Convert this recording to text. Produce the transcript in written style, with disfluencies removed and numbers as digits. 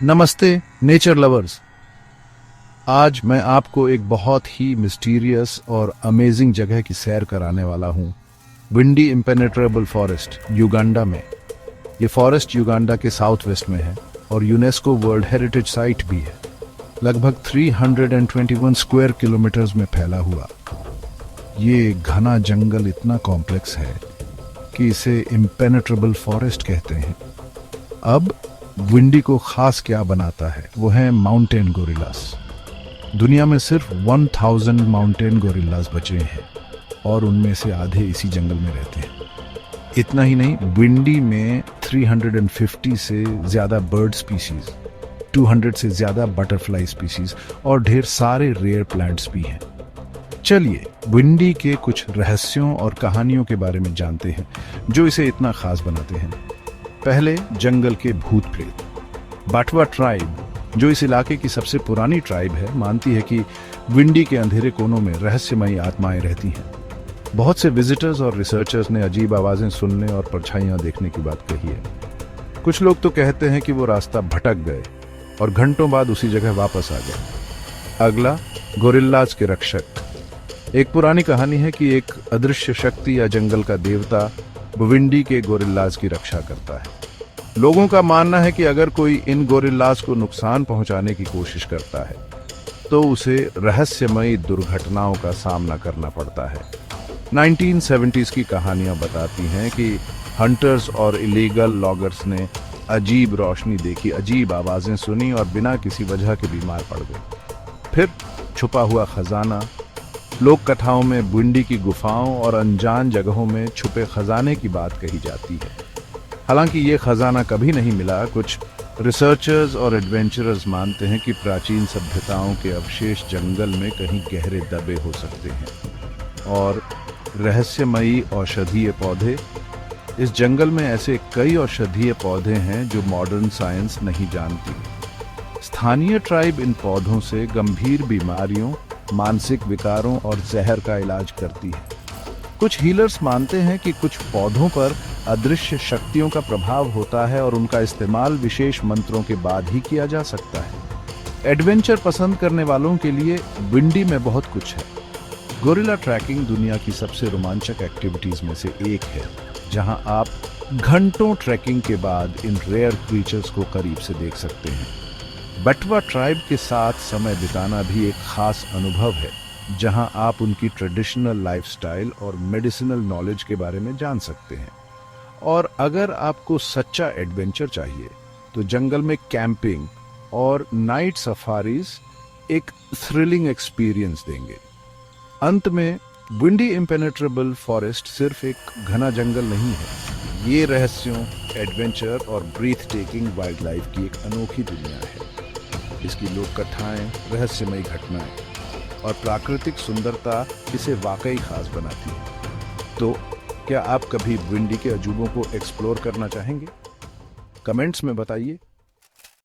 नमस्ते nature lovers. आज मैं आपको एक बहुत ही मिस्टीरियस और अमेजिंग जगह की सैर कराने वाला हूँ। विंडी इम्पेनेट्रेबल फॉरेस्ट युगांडा में। ये फॉरेस्ट युगांडा के साउथ वेस्ट में है और यूनेस्को वर्ल्ड हेरिटेज साइट भी है। लगभग 321 स्क्वायर किलोमीटर्स में फैला हुआ ये घना जंगल इतना कॉम्प्लेक्स है कि इसे इम्पेनेट्रेबल फॉरेस्ट कहते हैं। अब विंडी को खास क्या बनाता है वो है माउंटेन गोरिल्लास। दुनिया में सिर्फ 1000 माउंटेन गोरिल्लास बचे हैं और उनमें से आधे इसी जंगल में रहते हैं। इतना ही नहीं, विंडी में 350 से ज्यादा बर्ड स्पीशीज, 200 से ज्यादा बटरफ्लाई स्पीशीज और ढेर सारे रेयर प्लांट्स भी हैं। चलिए विंडी के कुछ रहस्यों और कहानियों के बारे में जानते हैं जो इसे इतना खास बनाते हैं। पहले जंगल के भूत प्रेत। बाटवा ट्राइब, जो इस इलाके की सबसे पुरानी ट्राइब है, मानती है कि विंडी के अंधेरे कोनों में रहस्यमयी आत्माएं रहती हैं। बहुत से विजिटर्स और रिसर्चर्स ने अजीब आवाजें सुनने और परछाइयां देखने की बात कही है। कुछ लोग तो कहते हैं कि वो रास्ता भटक गए और घंटों बाद उसी जगह वापस आ गए। अगला, गोरिल्लाज के रक्षक। एक पुरानी कहानी है कि एक अदृश्य शक्ति या जंगल का देवता विंडी के गोरिल्लाज की रक्षा करता है। लोगों का मानना है कि अगर कोई इन गोरिल्लाज को नुकसान पहुंचाने की कोशिश करता है तो उसे रहस्यमयी दुर्घटनाओं का सामना करना पड़ता है। 1970s की कहानियां बताती हैं कि हंटर्स और इलीगल लॉगर्स ने अजीब रोशनी देखी, अजीब आवाजें सुनी और बिना किसी वजह के बीमार पड़ गए। फिर छुपा हुआ खजाना। लोक कथाओं में विंडी की गुफाओं और अनजान जगहों में छुपे खजाने की बात कही जाती है। हालांकि ये खजाना कभी नहीं मिला। कुछ रिसर्चर्स और एडवेंचरर्स मानते हैं कि प्राचीन सभ्यताओं के अवशेष जंगल में कहीं गहरे दबे हो सकते हैं। और रहस्यमयी औषधीय पौधे। इस जंगल में ऐसे कई औषधीय पौधे हैं जो मॉडर्न साइंस नहीं जानती। स्थानीय ट्राइब इन पौधों से गंभीर बीमारियों, मानसिक विकारों और जहर का इलाज करती है। कुछ हीलर्स मानते हैं कि कुछ पौधों पर अदृश्य शक्तियों का प्रभाव होता है और उनका इस्तेमाल विशेष मंत्रों के बाद ही किया जा सकता है। एडवेंचर पसंद करने वालों के लिए विंडी में बहुत कुछ है। गोरिल्ला ट्रैकिंग दुनिया की सबसे रोमांचक एक्टिविटीज में से एक है, जहां आप घंटों ट्रैकिंग के बाद इन रेयर क्रीचर्स को करीब से देख सकते हैं। बटवा ट्राइब के साथ समय बिताना भी एक खास अनुभव है, जहां आप उनकी ट्रेडिशनल लाइफस्टाइल और मेडिसिनल नॉलेज के बारे में जान सकते हैं। और अगर आपको सच्चा एडवेंचर चाहिए तो जंगल में कैंपिंग और नाइट सफारीज एक थ्रिलिंग एक्सपीरियंस देंगे। अंत में, विंडी इम्पेनेट्रेबल फॉरेस्ट सिर्फ एक घना जंगल नहीं है, ये रहस्यों, एडवेंचर और ब्रीथ टेकिंग वाइल्ड लाइफ की एक अनोखी दुनिया है। इसकी लोक कथाएं, रहस्यमयी घटनाएं और प्राकृतिक सुंदरता इसे वाकई खास बनाती है। तो क्या आप कभी विंडी के अजूबों को एक्सप्लोर करना चाहेंगे? कमेंट्स में बताइए।